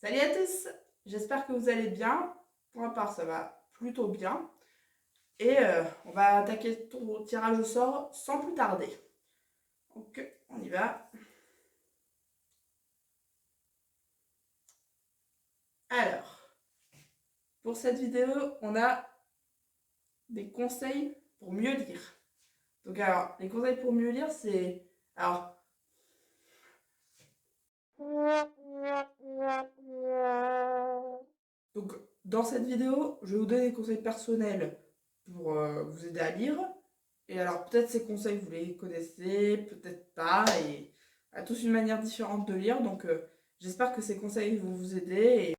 Salut à tous, j'espère que vous allez bien. Pour ma part, ça va plutôt bien. Et on va attaquer ton tirage au sort sans plus tarder. Donc, on y va. Alors, pour cette vidéo, on a des conseils pour mieux lire. Donc, alors, les conseils pour mieux lire, c'est... Alors, donc, dans cette vidéo, je vais vous donner des conseils personnels pour vous aider à lire. Et alors, peut-être ces conseils, vous les connaissez, peut-être pas, et à tous une manière différente de lire. Donc, j'espère que ces conseils vont vous aider.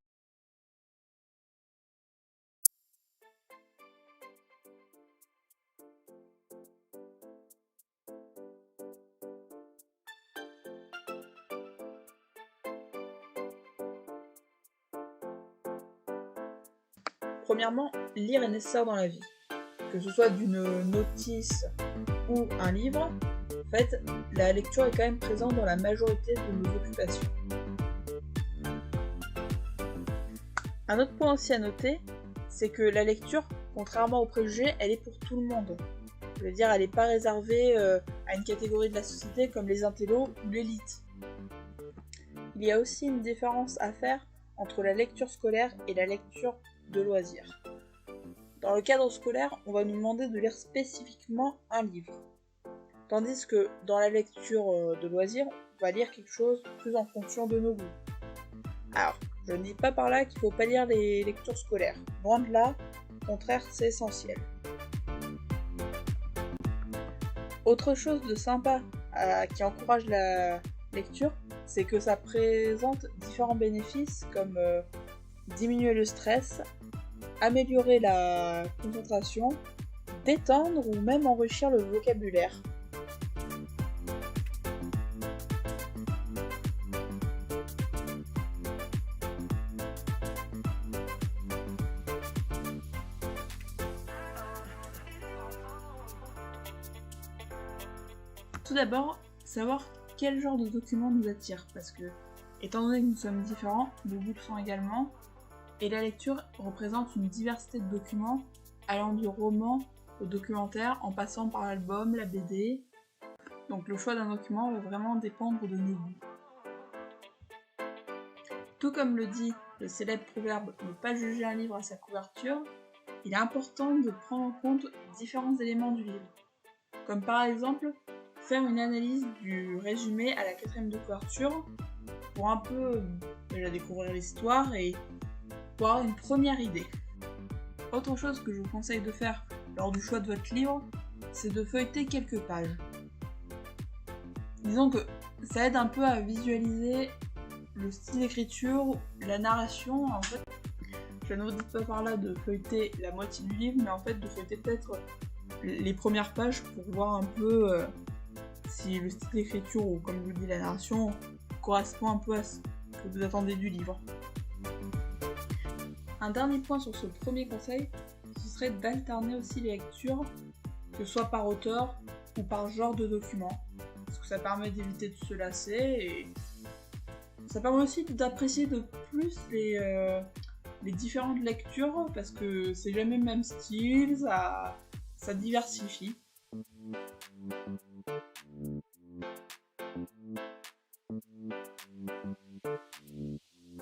Premièrement, lire est nécessaire dans la vie. Que ce soit d'une notice ou un livre, en fait, la lecture est quand même présente dans la majorité de nos occupations. Un autre point aussi à noter, c'est que la lecture, contrairement aux préjugés, elle est pour tout le monde. Je veux dire, elle n'est pas réservée à une catégorie de la société comme les intellos ou l'élite. Il y a aussi une différence à faire entre la lecture scolaire et la lecture de loisirs. Dans le cadre scolaire, on va nous demander de lire spécifiquement un livre. Tandis que dans la lecture de loisirs, on va lire quelque chose plus en fonction de nos goûts. Alors, je ne dis pas par là qu'il ne faut pas lire les lectures scolaires. Loin de là, au contraire, c'est essentiel. Autre chose de sympa qui encourage la lecture, c'est que ça présente différents bénéfices comme diminuer le stress, améliorer la concentration, détendre ou même enrichir le vocabulaire. Tout d'abord, savoir quel genre de document nous attire, parce que, étant donné que nous sommes différents, nos goûts sont également, et la lecture représente une diversité de documents, allant du roman au documentaire, en passant par l'album, la BD. Donc le choix d'un document va vraiment dépendre de nos goûts. Tout comme le dit le célèbre proverbe « ne pas juger un livre à sa couverture », il est important de prendre en compte différents éléments du livre, comme par exemple faire une analyse du résumé à la 4ème de couverture pour un peu déjà découvrir l'histoire et pour avoir une première idée. Autre chose que je vous conseille de faire lors du choix de votre livre, c'est de feuilleter quelques pages. Disons que ça aide un peu à visualiser le style d'écriture, la narration. En fait, je ne vous dis pas par là de feuilleter la moitié du livre, mais en fait de feuilleter peut-être les premières pages pour voir un peu si le style d'écriture ou comme je vous dis la narration correspond un peu à ce que vous attendez du livre. Un dernier point sur ce premier conseil, ce serait d'alterner aussi les lectures, que ce soit par auteur ou par genre de document, parce que ça permet d'éviter de se lasser et ça permet aussi d'apprécier de plus les différentes lectures, parce que c'est jamais le même style, ça diversifie.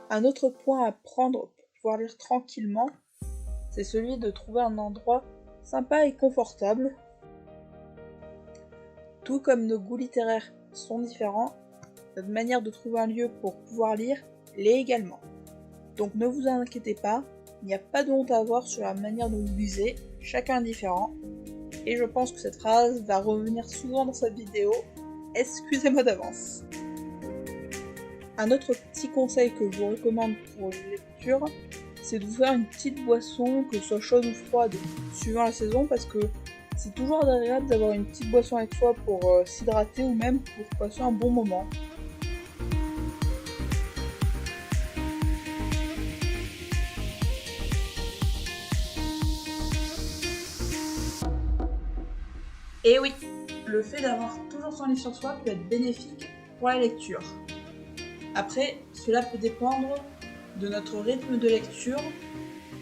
Un autre point à prendre pour pouvoir lire tranquillement, c'est celui de trouver un endroit sympa et confortable. Tout comme nos goûts littéraires sont différents, notre manière de trouver un lieu pour pouvoir lire l'est également. Donc ne vous inquiétez pas, il n'y a pas de honte à avoir sur la manière dont vous lisez, chacun est différent. Et je pense que cette phrase va revenir souvent dans cette vidéo, excusez-moi d'avance. Un autre petit conseil que je vous recommande pour les lectures, c'est de vous faire une petite boisson, que ce soit chaude ou froide, suivant la saison, parce que c'est toujours agréable d'avoir une petite boisson avec soi pour s'hydrater ou même pour passer un bon moment. Et oui, le fait d'avoir toujours son livre sur soi peut être bénéfique pour la lecture. Après, cela peut dépendre de notre rythme de lecture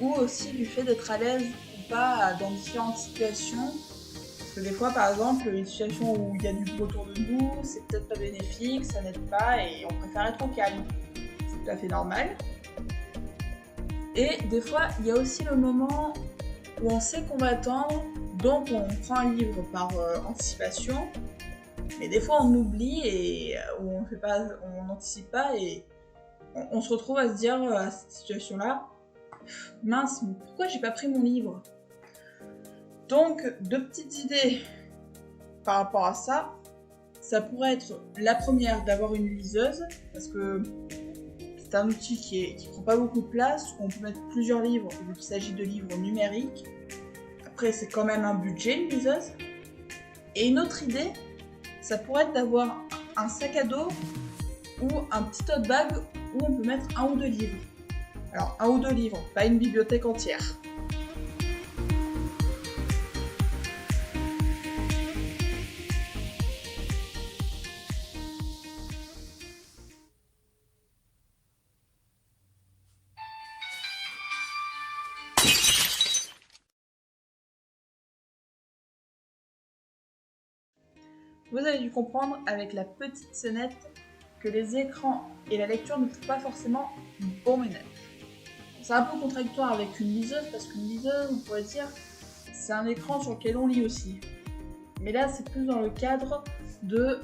ou aussi du fait d'être à l'aise ou pas dans différentes situations. Parce que des fois, par exemple, une situation où il y a du bruit autour de nous, c'est peut-être pas bénéfique, ça n'aide pas et on préfère être au calme. C'est tout à fait normal. Et des fois, il y a aussi le moment où on sait qu'on va attendre, donc on prend un livre par anticipation. Mais des fois, on oublie et on n'anticipe pas et on se retrouve à se dire à cette situation-là, mince, mais pourquoi j'ai pas pris mon livre? Donc, deux petites idées par rapport à ça. Ça pourrait être la première d'avoir une liseuse, parce que c'est un outil qui prend pas beaucoup de place, où on peut mettre plusieurs livres, vu qu'il s'agit de livres numériques. Après, c'est quand même un budget, une liseuse. Et une autre idée, ça pourrait être d'avoir un sac à dos ou un petit tote bag où on peut mettre un ou deux livres. Alors, un ou deux livres, pas une bibliothèque entière. Vous avez dû comprendre avec la petite scénette que les écrans et la lecture ne font pas forcément bon ménage. C'est un peu contradictoire avec une liseuse, parce qu'une liseuse, on pourrait dire, c'est un écran sur lequel on lit aussi. Mais là, c'est plus dans le cadre de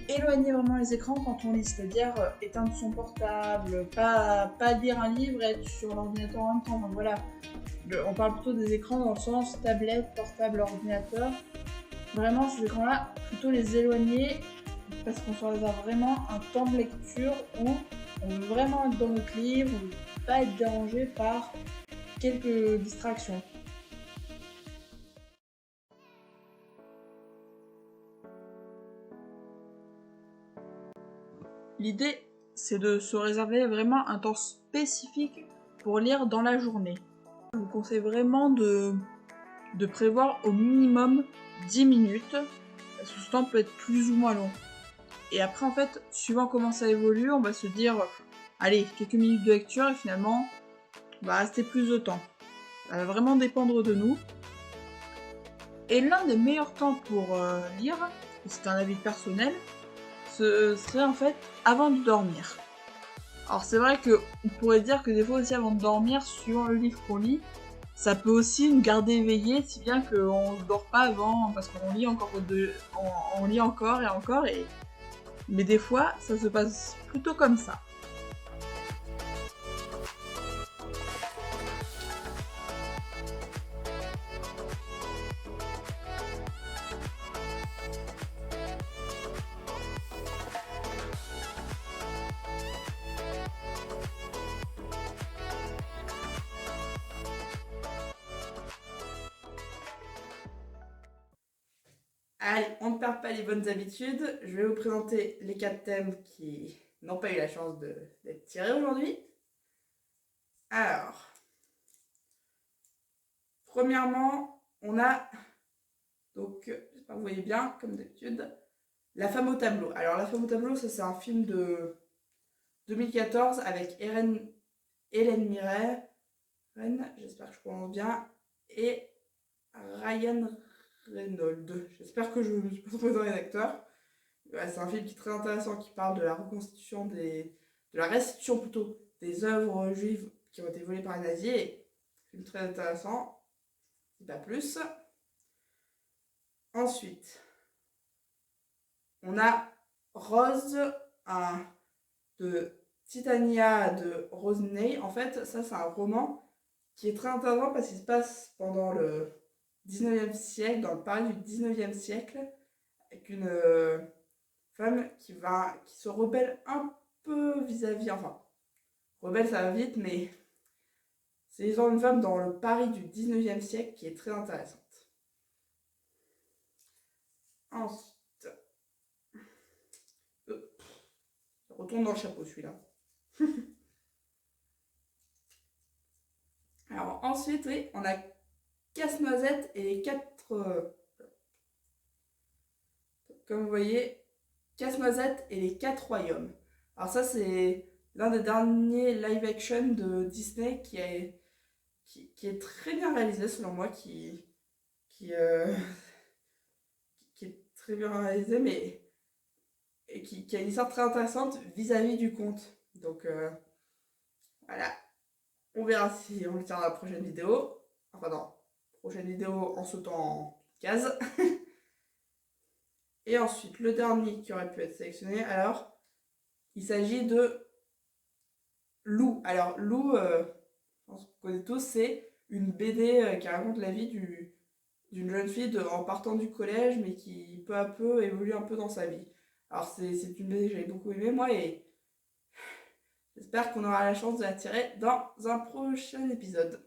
éloigner vraiment les écrans quand on lit, c'est-à-dire éteindre son portable, pas lire un livre et être sur l'ordinateur en même temps. Donc voilà, on parle plutôt des écrans dans le sens tablette, portable, ordinateur. Vraiment, ces écrans-là, plutôt les éloigner parce qu'on se réserve vraiment un temps de lecture où on veut vraiment être dans notre livre, pas être dérangé par quelques distractions. L'idée, c'est de se réserver vraiment un temps spécifique pour lire dans la journée. Je vous conseille vraiment de prévoir au minimum 10 minutes, parce que ce temps peut être plus ou moins long. Et après, en fait, suivant comment ça évolue, on va se dire, allez, quelques minutes de lecture, et finalement, on va rester plus de temps. Ça va vraiment dépendre de nous. Et l'un des meilleurs temps pour lire, et c'est un avis personnel, ce serait en fait avant de dormir. Alors c'est vrai qu'on pourrait dire que des fois aussi avant de dormir, suivant le livre qu'on lit, ça peut aussi nous garder éveillés, si bien qu'on ne dort pas avant, parce qu'on lit encore, on lit encore et encore, mais des fois, ça se passe plutôt comme ça. Allez, on ne perd pas les bonnes habitudes. Je vais vous présenter les 4 thèmes qui n'ont pas eu la chance d'être tirés aujourd'hui. Alors, premièrement, on a, donc, j'espère que vous voyez bien, comme d'habitude, La femme au tableau. Alors, La femme au tableau, ça c'est un film de 2014 avec Hélène Mirren, j'espère que je prononce bien, et Ryan Reynolds. J'espère que je ne me suis pas trompée dans les acteurs. Ouais, c'est un film qui est très intéressant, qui parle de la reconstitution de la restitution plutôt des œuvres juives qui ont été volées par les nazis. Et un film très intéressant, pas plus. Ensuite, on a Rose, de Titania de Rosnay. En fait, ça c'est un roman qui est très intéressant parce qu'il se passe pendant le 19e siècle, dans le Paris du 19e siècle, avec une femme qui se rebelle un peu vis-à-vis, enfin, rebelle ça va vite, mais c'est l'histoire d'une femme dans le Paris du 19e siècle qui est très intéressante. Ensuite, je retourne dans le chapeau celui-là. Alors ensuite, oui, on a Casse-Noisette et les 4... comme vous voyez, Casse-Noisette et les 4 royaumes. Alors ça, c'est l'un des derniers live action de Disney qui est très bien réalisé selon moi, qui, euh, qui est très bien réalisé, mais et qui a une histoire très intéressante vis-à-vis du conte. Donc voilà, on verra si on le tient dans la prochaine vidéo. Enfin non, prochaine vidéo en sautant en case. Et ensuite, le dernier qui aurait pu être sélectionné, alors, il s'agit de Lou. Alors, Lou, je pense qu'on connaît tous, c'est une BD qui raconte la vie d'une jeune fille en partant du collège, mais qui peu à peu évolue un peu dans sa vie. Alors, c'est une BD que j'avais beaucoup aimée, moi, et j'espère qu'on aura la chance de la tirer dans un prochain épisode.